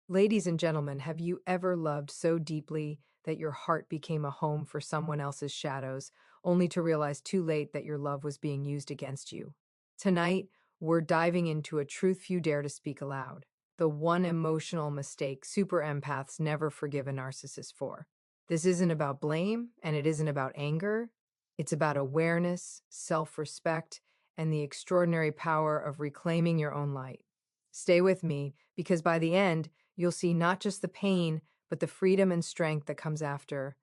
Ladies and gentlemen, have you ever loved so deeply that your heart became a home for someone else's shadows, only to realize too late that your love was being used against you? Tonight, we're diving into a truth few dare to speak aloud, the one emotional mistake super empaths never forgive a narcissist for. This isn't about blame, and it isn't about anger. It's about awareness, self respect, and the extraordinary power of reclaiming your own light. Stay with me, because by the end, you'll see not just the pain, but the freedom and strength that comes after.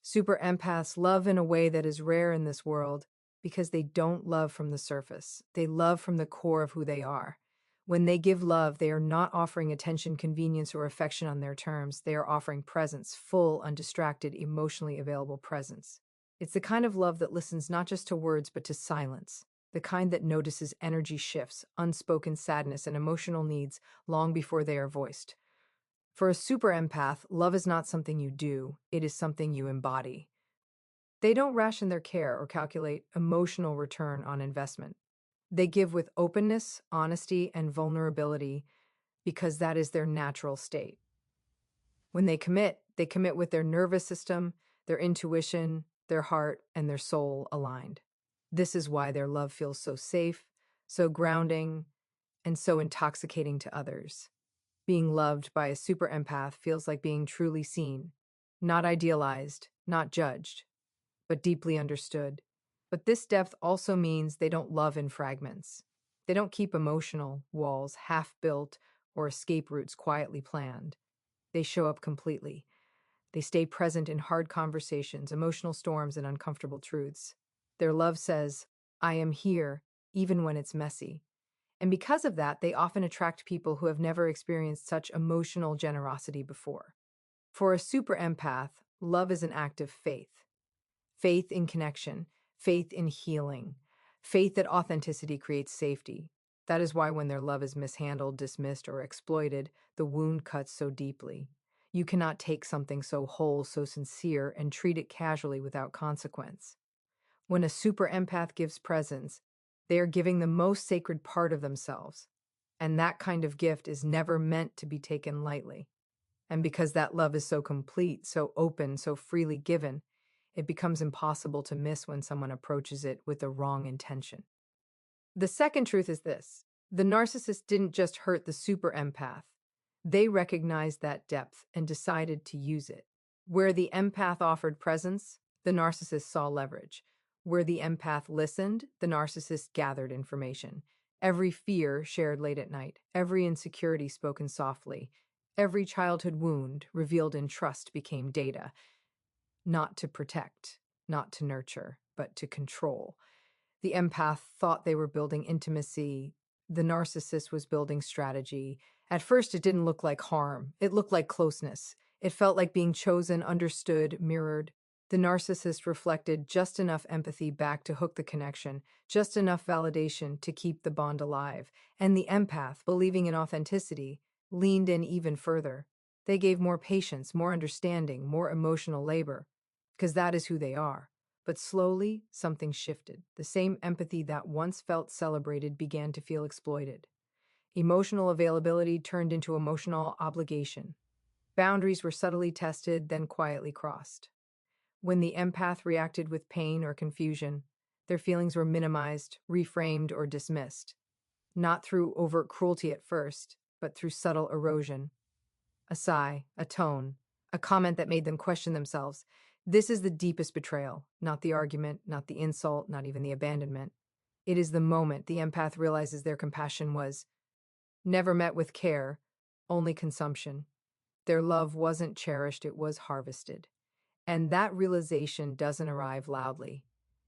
Super empaths love in a way that is rare in this world because they don't love from the surface. They love from the core of who they are. When they give love, they are not offering attention, convenience, or affection on their terms. They are offering presence, full, undistracted, emotionally available presence. It's the kind of love that listens not just to words, but to silence. The kind that notices energy shifts, unspoken sadness, and emotional needs long before they are voiced. For a super empath, love is not something you do, it is something you embody. They don't ration their care or calculate emotional return on investment. They give with openness, honesty, and vulnerability because that is their natural state. When they commit with their nervous system, their intuition, their heart, and their soul aligned. This is why their love feels so safe, so grounding, and so intoxicating to others. Being loved by a super empath feels like being truly seen, not idealized, not judged, but deeply understood. But this depth also means they don't love in fragments. They don't keep emotional walls half built or escape routes quietly planned. They show up completely. They stay present in hard conversations, emotional storms, and uncomfortable truths. Their love says, I am here, even when it's messy. And because of that, they often attract people who have never experienced such emotional generosity before. For a super empath, love is an act of faith. Faith in connection, faith in healing, faith that authenticity creates safety. That is why when their love is mishandled, dismissed, or exploited, the wound cuts so deeply. You cannot take something so whole, so sincere, and treat it casually without consequence. When a super empath gives presence, they are giving the most sacred part of themselves. And that kind of gift is never meant to be taken lightly. And because that love is so complete, so open, so freely given, it becomes impossible to miss when someone approaches it with the wrong intention. The second truth is this: the narcissist didn't just hurt the super empath, they recognized that depth and decided to use it. Where the empath offered presence, the narcissist saw leverage. Where the empath listened, the narcissist gathered information. Every fear shared late at night, every insecurity spoken softly, every childhood wound revealed in trust became data, not to protect, not to nurture, but to control. The empath thought they were building intimacy. The narcissist was building strategy. At first, it didn't look like harm. It looked like closeness. It felt like being chosen, understood, mirrored. The narcissist reflected just enough empathy back to hook the connection, just enough validation to keep the bond alive. And the empath, believing in authenticity, leaned in even further. They gave more patience, more understanding, more emotional labor, because that is who they are. But slowly, something shifted. The same empathy that once felt celebrated began to feel exploited. Emotional availability turned into emotional obligation. Boundaries were subtly tested, then quietly crossed. When the empath reacted with pain or confusion, their feelings were minimized, reframed, or dismissed. Not through overt cruelty at first, but through subtle erosion. A sigh, a tone, a comment that made them question themselves. This is the deepest betrayal, not the argument, not the insult, not even the abandonment. It is the moment the empath realizes their compassion was never met with care, only consumption. Their love wasn't cherished, it was harvested. And that realization doesn't arrive loudly.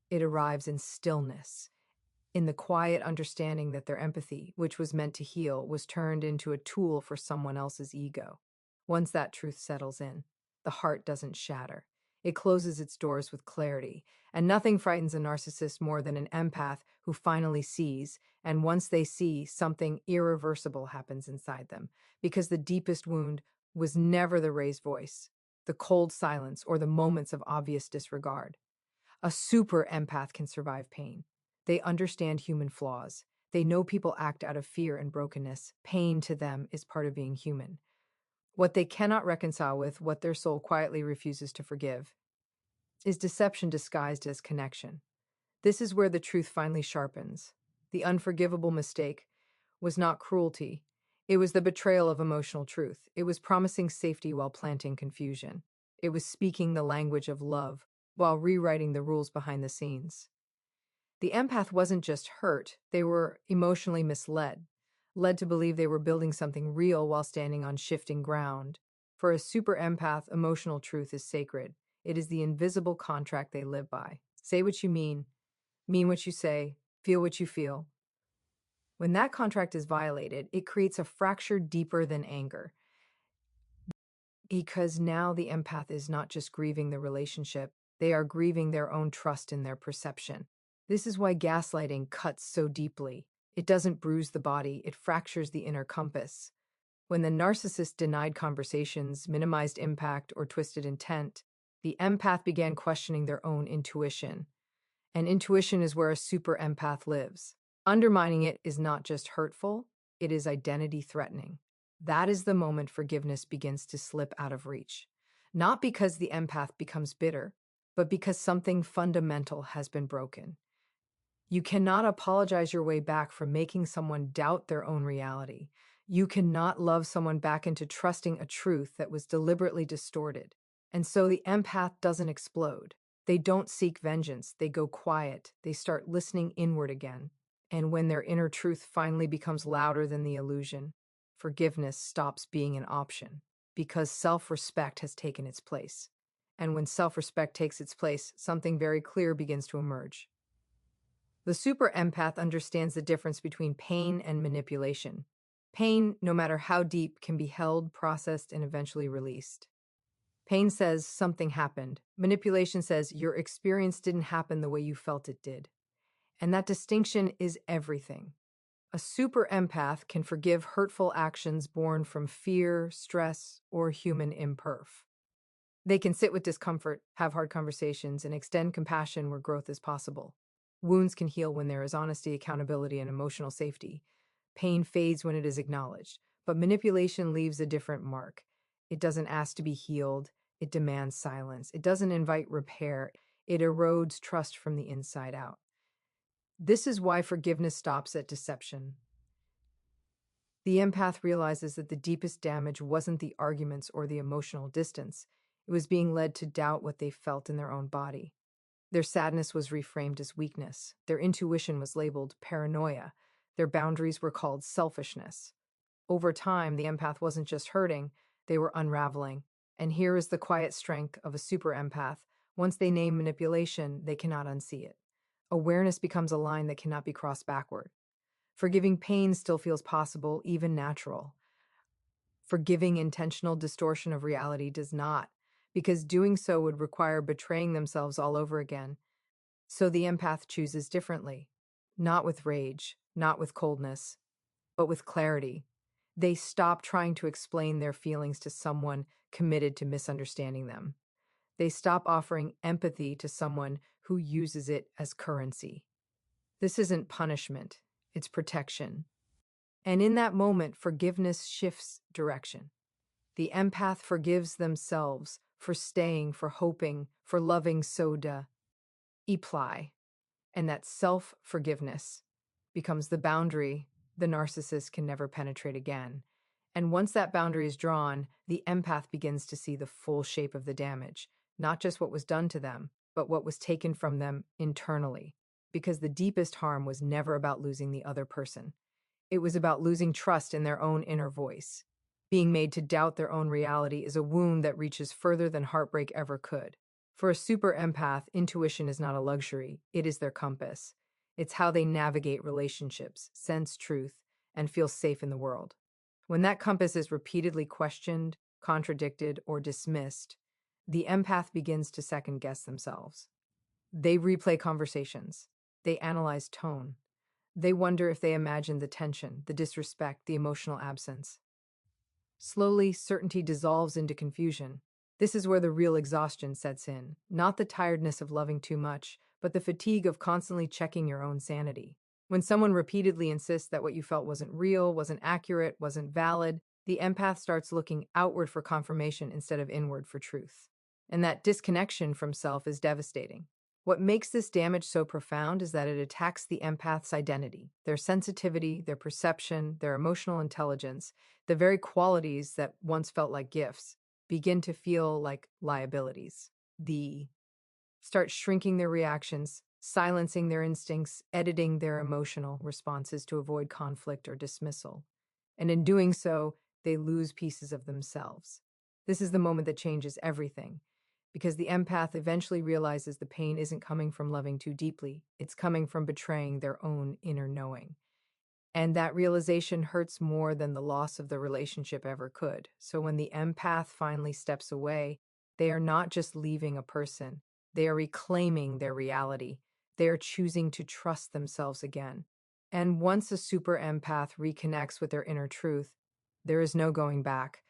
It arrives in stillness, in the quiet understanding that their empathy, which was meant to heal, was turned into a tool for someone else's ego. Once that truth settles in, the heart doesn't shatter. It closes its doors with clarity, and nothing frightens a narcissist more than an empath who finally sees, and once they see, something irreversible happens inside them, because the deepest wound was never the raised voice, the cold silence, or the moments of obvious disregard. A super empath can survive pain. They understand human flaws. They know people act out of fear and brokenness. Pain to them is part of being human. What they cannot reconcile with, what their soul quietly refuses to forgive, is deception disguised as connection. This is where the truth finally sharpens. The unforgivable mistake was not cruelty. It was the betrayal of emotional truth. It was promising safety while planting confusion. It was speaking the language of love while rewriting the rules behind the scenes. The empath wasn't just hurt, they were emotionally misled, led to believe they were building something real while standing on shifting ground. For a super empath, emotional truth is sacred. It is the invisible contract they live by. Say what you mean what you say, feel what you feel. When that contract is violated, it creates a fracture deeper than anger. Because now the empath is not just grieving the relationship, they are grieving their own trust in their perception. This is why gaslighting cuts so deeply. It doesn't bruise the body, it fractures the inner compass. When the narcissist denied conversations, minimized impact, or twisted intent, the empath began questioning their own intuition. And intuition is where a super empath lives. Undermining it is not just hurtful, it is identity threatening. That is the moment forgiveness begins to slip out of reach. Not because the empath becomes bitter, but because something fundamental has been broken. You cannot apologize your way back from making someone doubt their own reality. You cannot love someone back into trusting a truth that was deliberately distorted. And so the empath doesn't explode. They don't seek vengeance. They go quiet. They start listening inward again. And when their inner truth finally becomes louder than the illusion, forgiveness stops being an option because self-respect has taken its place. And when self-respect takes its place, something very clear begins to emerge. The super empath understands the difference between pain and manipulation. Pain, no matter how deep, can be held, processed, and eventually released. Pain says something happened. Manipulation says your experience didn't happen the way you felt it did. And that distinction is everything. A super empath can forgive hurtful actions born from fear, stress, or human imperf. They can sit with discomfort, have hard conversations, and extend compassion where growth is possible. Wounds can heal when there is honesty, accountability, and emotional safety. Pain fades when it is acknowledged, but manipulation leaves a different mark. It doesn't ask to be healed, it demands silence. It doesn't invite repair, it erodes trust from the inside out. This is why forgiveness stops at deception. The empath realizes that the deepest damage wasn't the arguments or the emotional distance. It was being led to doubt what they felt in their own body. Their sadness was reframed as weakness. Their intuition was labeled paranoia. Their boundaries were called selfishness. Over time, the empath wasn't just hurting, they were unraveling. And here is the quiet strength of a super empath. Once they name manipulation, they cannot unsee it. Awareness becomes a line that cannot be crossed backward. Forgiving pain still feels possible, even natural. Forgiving intentional distortion of reality does not, because doing so would require betraying themselves all over again. So the empath chooses differently, not with rage, not with coldness, but with clarity. They stop trying to explain their feelings to someone committed to misunderstanding them. They stop offering empathy to someone who uses it as currency. This isn't punishment, it's protection. And in that moment, forgiveness shifts direction. The empath forgives themselves for staying, for hoping, for loving soda. Apply. And that self-forgiveness becomes the boundary the narcissist can never penetrate again. And once that boundary is drawn, the empath begins to see the full shape of the damage, not just what was done to them, but what was taken from them internally. Because the deepest harm was never about losing the other person. It was about losing trust in their own inner voice. Being made to doubt their own reality is a wound that reaches further than heartbreak ever could. For a super empath, intuition is not a luxury, it is their compass. It's how they navigate relationships, sense truth, and feel safe in the world. When that compass is repeatedly questioned, contradicted, or dismissed, the empath begins to second guess themselves. They replay conversations. They analyze tone. They wonder if they imagined the tension, the disrespect, the emotional absence. Slowly, certainty dissolves into confusion. This is where the real exhaustion sets in, not the tiredness of loving too much, but the fatigue of constantly checking your own sanity. When someone repeatedly insists that what you felt wasn't real, wasn't accurate, wasn't valid, The empath starts looking outward for confirmation instead of inward for truth. And that disconnection from self is devastating. What makes this damage so profound is that it attacks the empath's identity, their sensitivity, their perception, their emotional intelligence, the very qualities that once felt like gifts begin to feel like liabilities. The start shrinking their reactions, silencing their instincts, editing their emotional responses to avoid conflict or dismissal. And in doing so, they lose pieces of themselves. This is the moment that changes everything, because the empath eventually realizes the pain isn't coming from loving too deeply, it's coming from betraying their own inner knowing. And that realization hurts more than the loss of the relationship ever could. So when the empath finally steps away, they are not just leaving a person, they are reclaiming their reality. They are choosing to trust themselves again. And once a super empath reconnects with their inner truth, there is no going back,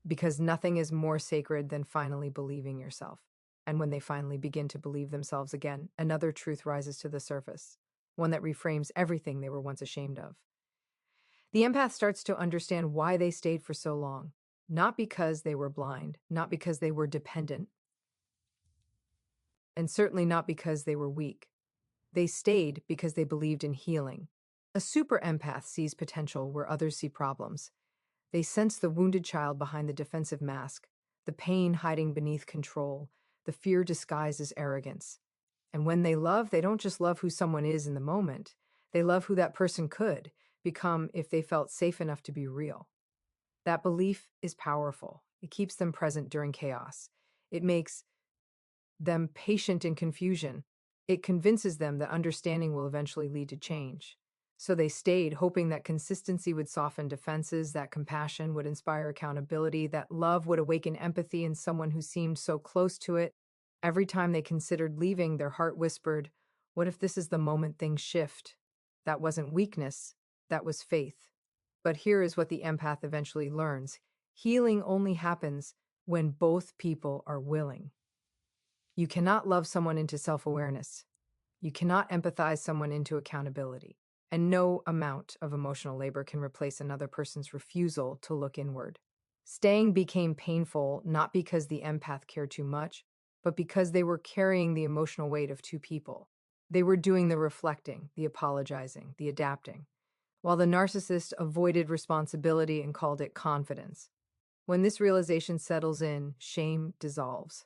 because nothing is more sacred than finally believing yourself. And when they finally begin to believe themselves again, another truth rises to the surface, one that reframes everything they were once ashamed of. The empath starts to understand why they stayed for so long, not because they were blind, not because they were dependent, and certainly not because they were weak. They stayed because they believed in healing. A super empath sees potential where others see problems. They sense the wounded child behind the defensive mask, the pain hiding beneath control, the fear disguised as arrogance. And when they love, they don't just love who someone is in the moment, they love who that person could become if they felt safe enough to be real. That belief is powerful. It keeps them present during chaos. It makes them patient in confusion. It convinces them that understanding will eventually lead to change. So they stayed, hoping that consistency would soften defenses, that compassion would inspire accountability, that love would awaken empathy in someone who seemed so close to it. Every time they considered leaving, their heart whispered, "What if this is the moment things shift?" That wasn't weakness, that was faith. But here is what the empath eventually learns: healing only happens when both people are willing. You cannot love someone into self awareness. You cannot empathize someone into accountability. And no amount of emotional labor can replace another person's refusal to look inward. Staying became painful not because the empath cared too much, but because they were carrying the emotional weight of two people. They were doing the reflecting, the apologizing, the adapting, while the narcissist avoided responsibility and called it confidence. When this realization settles in, shame dissolves.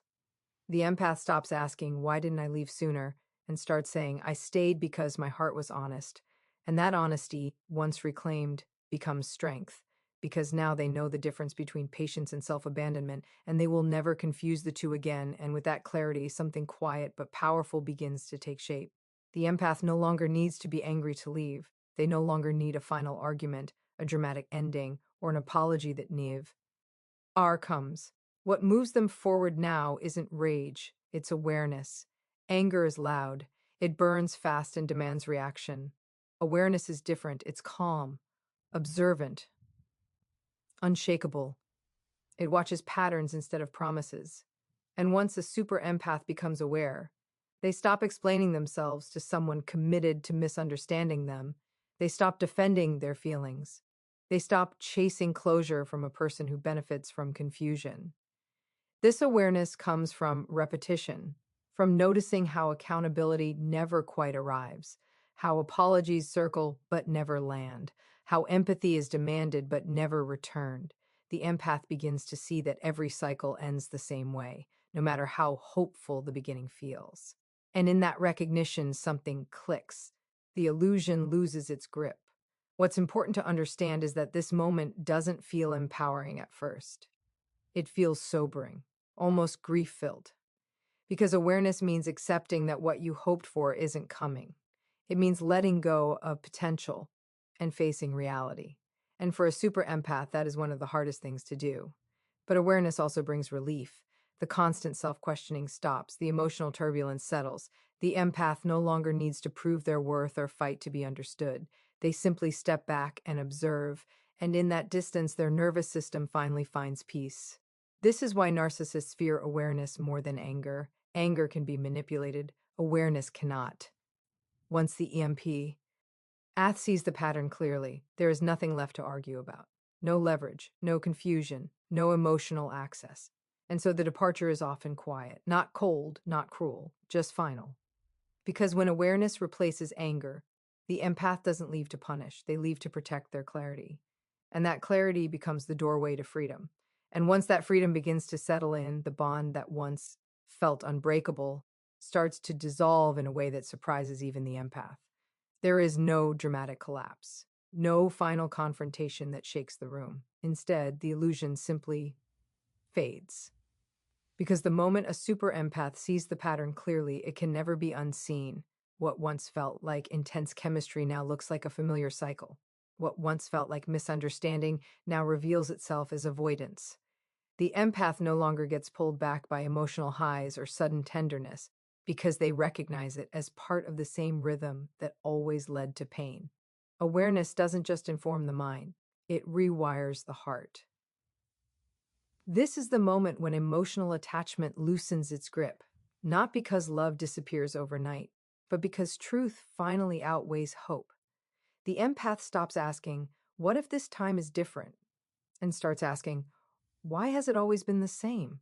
The empath stops asking, "Why didn't I leave sooner?" and starts saying, "I stayed because my heart was honest." And that honesty, once reclaimed, becomes strength, because now they know the difference between patience and self abandonment, and they will never confuse the two again. And with that clarity, something quiet but powerful begins to take shape. The empath no longer needs to be angry to leave. They no longer need a final argument, a dramatic ending, or an apology that Neve R comes. What moves them forward now isn't rage, it's awareness. Anger is loud, it burns fast and demands reaction. Awareness is different, it's calm, observant, unshakable. It watches patterns instead of promises. And once a super empath becomes aware, they stop explaining themselves to someone committed to misunderstanding them. They stop defending their feelings. They stop chasing closure from a person who benefits from confusion. This awareness comes from repetition, from noticing how accountability never quite arrives, how apologies circle but never land, how empathy is demanded but never returned. The empath begins to see that every cycle ends the same way, no matter how hopeful the beginning feels. And in that recognition, something clicks. The illusion loses its grip. What's important to understand is that this moment doesn't feel empowering at first. It feels sobering, almost grief-filled, because awareness means accepting that what you hoped for isn't coming. It means letting go of potential and facing reality. And for a super empath, that is one of the hardest things to do. But awareness also brings relief. The constant self-questioning stops, the emotional turbulence settles. The empath no longer needs to prove their worth or fight to be understood. They simply step back and observe, and in that distance, their nervous system finally finds peace. This is why narcissists fear awareness more than anger. Anger can be manipulated, awareness cannot. Once the EMP, Ath sees the pattern clearly. There is nothing left to argue about. no leverage, no confusion, no emotional access. And so the departure is often quiet, not cold, not cruel, just final. Because when awareness replaces anger, the empath doesn't leave to punish, they leave to protect their clarity. And that clarity becomes the doorway to freedom. And once that freedom begins to settle in, the bond that once felt unbreakable starts to dissolve in a way that surprises even the empath. There is no dramatic collapse, no final confrontation that shakes the room. Instead, the illusion simply fades. Because the moment a super empath sees the pattern clearly, it can never be unseen. What once felt like intense chemistry now looks like a familiar cycle. What once felt like misunderstanding now reveals itself as avoidance. The empath no longer gets pulled back by emotional highs or sudden tenderness because they recognize it as part of the same rhythm that always led to pain. Awareness doesn't just inform the mind, it rewires the heart. This is the moment when emotional attachment loosens its grip, not because love disappears overnight, but because truth finally outweighs hope. The empath stops asking, "What if this time is different?" and starts asking, "Why has it always been the same?"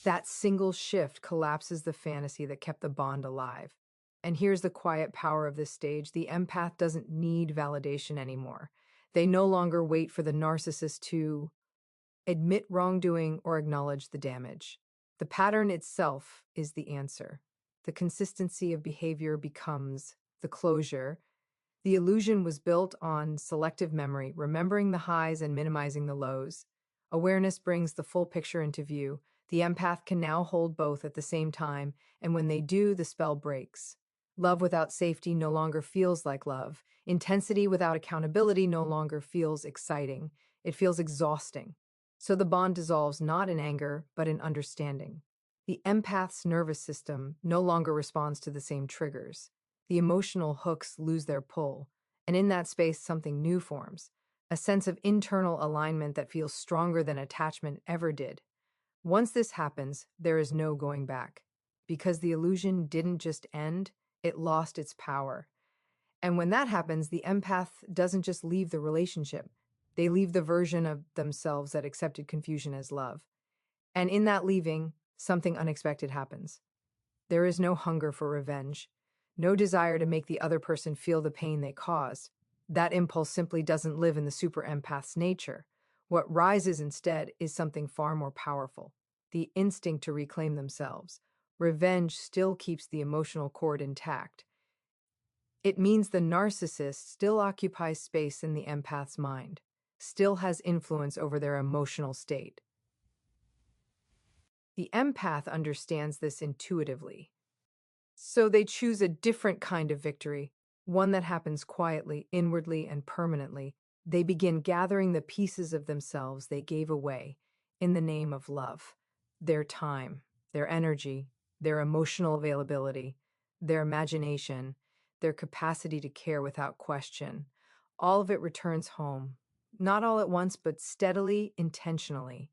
That single shift collapses the fantasy that kept the bond alive. And here's the quiet power of this stage: the empath doesn't need validation anymore. They no longer wait for the narcissist to admit wrongdoing or acknowledge the damage. The pattern itself is the answer. The consistency of behavior becomes the closure. The illusion was built on selective memory, remembering the highs and minimizing the lows. Awareness brings the full picture into view. The empath can now hold both at the same time, and when they do, the spell breaks. Love without safety no longer feels like love. Intensity without accountability no longer feels exciting. It feels exhausting. So the bond dissolves not in anger, but in understanding. The empath's nervous system no longer responds to the same triggers. The emotional hooks lose their pull, and in that space, something new forms, a sense of internal alignment that feels stronger than attachment ever did. Once this happens, there is no going back, because the illusion didn't just end, it lost its power. And when that happens, the empath doesn't just leave the relationship, they leave the version of themselves that accepted confusion as love. And in that leaving, something unexpected happens. There is no hunger for revenge, no desire to make the other person feel the pain they caused. That impulse simply doesn't live in the super empath's nature. What rises instead is something far more powerful: the instinct to reclaim themselves. Revenge still keeps the emotional cord intact. It means the narcissist still occupies space in the empath's mind, still has influence over their emotional state. The empath understands this intuitively. So they choose a different kind of victory, one that happens quietly, inwardly, and permanently. They begin gathering the pieces of themselves they gave away in the name of love: their time, their energy, their emotional availability, their imagination, their capacity to care without question. All of it returns home, not all at once, but steadily, intentionally.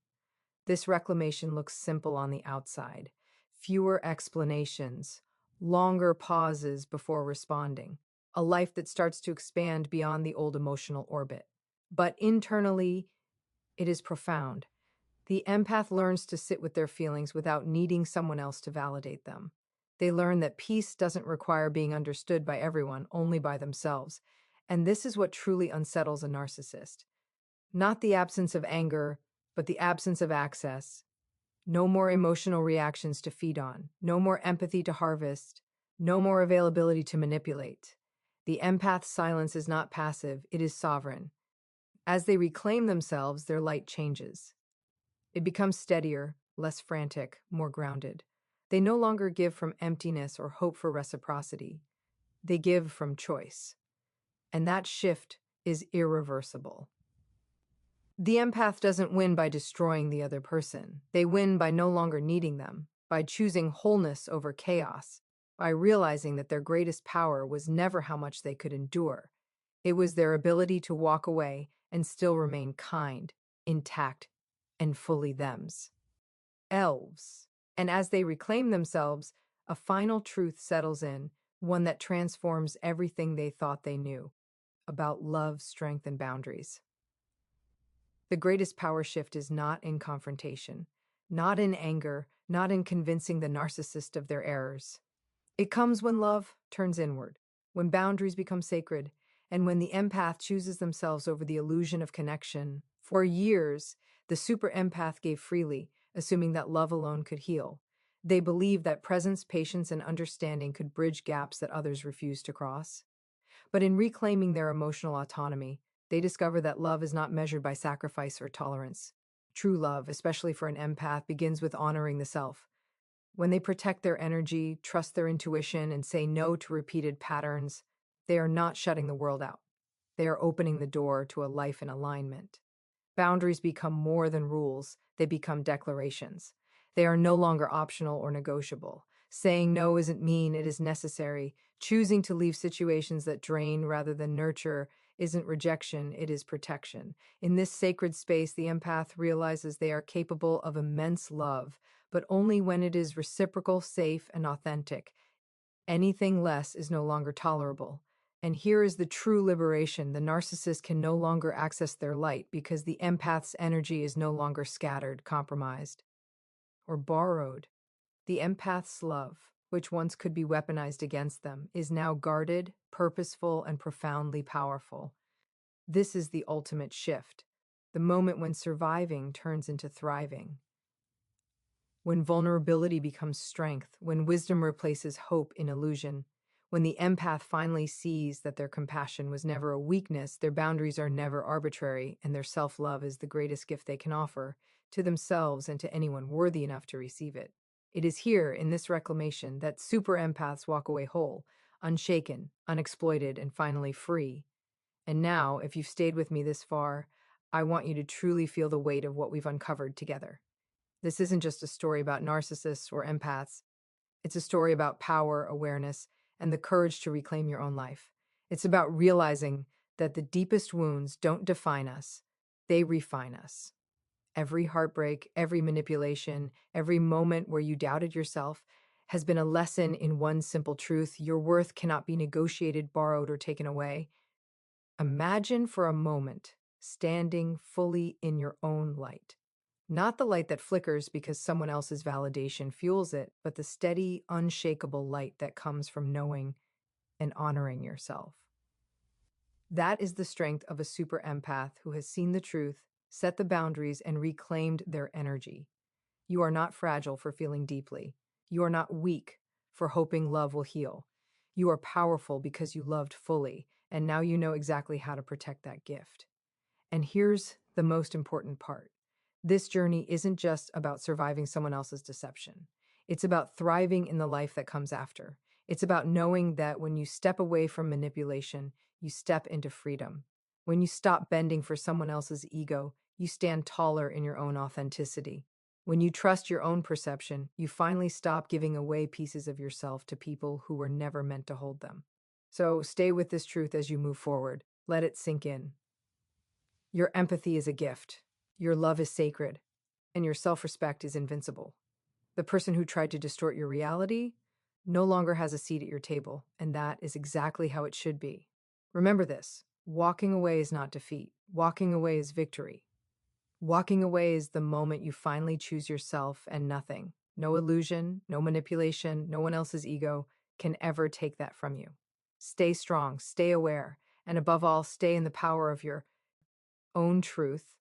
This reclamation looks simple on the outside: fewer explanations, longer pauses before responding, a life that starts to expand beyond the old emotional orbit. But internally, it is profound. The empath learns to sit with their feelings without needing someone else to validate them. They learn that peace doesn't require being understood by everyone, only by themselves. And this is what truly unsettles a narcissist. Not the absence of anger, but the absence of access. No more emotional reactions to feed on, no more empathy to harvest, no more availability to manipulate. The empath's silence is not passive, it is sovereign. As they reclaim themselves, their light changes. It becomes steadier, less frantic, more grounded. They no longer give from emptiness or hope for reciprocity. They give from choice. And that shift is irreversible. The empath doesn't win by destroying the other person. They win by no longer needing them, by choosing wholeness over chaos, by realizing that their greatest power was never how much they could endure. It was their ability to walk away and still remain kind, intact, and fully them's. Elves. And as they reclaim themselves, a final truth settles in, one that transforms everything they thought they knew about love, strength, and boundaries. The greatest power shift is not in confrontation, not in anger, not in convincing the narcissist of their errors. It comes when love turns inward, when boundaries become sacred, and when the empath chooses themselves over the illusion of connection. For years, the super empath gave freely, assuming that love alone could heal. They believed that presence, patience, and understanding could bridge gaps that others refused to cross. But in reclaiming their emotional autonomy, they discover that love is not measured by sacrifice or tolerance. True love, especially for an empath, begins with honoring the self. When they protect their energy, trust their intuition, and say no to repeated patterns, they are not shutting the world out. They are opening the door to a life in alignment. Boundaries become more than rules, they become declarations. They are no longer optional or negotiable. Saying no isn't mean, it is necessary. Choosing to leave situations that drain rather than nurture isn't rejection, it is protection. In this sacred space, the empath realizes they are capable of immense love, but only when it is reciprocal, safe, and authentic. Anything less is no longer tolerable. And here is the true liberation. The narcissist can no longer access their light because the empath's energy is no longer scattered, compromised, or borrowed. The empath's love, which once could be weaponized against them, is now guarded, purposeful, and profoundly powerful. This is the ultimate shift, the moment when surviving turns into thriving, when vulnerability becomes strength, when wisdom replaces hope in illusion, when the empath finally sees that their compassion was never a weakness, their boundaries are never arbitrary, and their self-love is the greatest gift they can offer to themselves and to anyone worthy enough to receive it. It is here, in this reclamation, that super empaths walk away whole, unshaken, unexploited, and finally free. And now, if you've stayed with me this far, I want you to truly feel the weight of what we've uncovered together. This isn't just a story about narcissists or empaths. It's a story about power, awareness, and the courage to reclaim your own life. It's about realizing that the deepest wounds don't define us, they refine us. Every heartbreak, every manipulation, every moment where you doubted yourself has been a lesson in one simple truth: your worth cannot be negotiated, borrowed, or taken away. Imagine for a moment standing fully in your own light. Not the light that flickers because someone else's validation fuels it, but the steady, unshakable light that comes from knowing and honoring yourself. That is the strength of a super empath who has seen the truth, set the boundaries, and reclaimed their energy. You are not fragile for feeling deeply. You are not weak for hoping love will heal. You are powerful because you loved fully, and now you know exactly how to protect that gift. And here's the most important part. This journey isn't just about surviving someone else's deception. It's about thriving in the life that comes after. It's about knowing that when you step away from manipulation, you step into freedom. When you stop bending for someone else's ego, you stand taller in your own authenticity. When you trust your own perception, you finally stop giving away pieces of yourself to people who were never meant to hold them. So stay with this truth as you move forward. Let it sink in. Your empathy is a gift. Your love is sacred, and your self-respect is invincible. The person who tried to distort your reality no longer has a seat at your table, and that is exactly how it should be. Remember this: walking away is not defeat. Walking away is victory. Walking away is the moment you finally choose yourself and nothing. No illusion, no manipulation, no one else's ego can ever take that from you. Stay strong, stay aware, and above all, stay in the power of your own truth,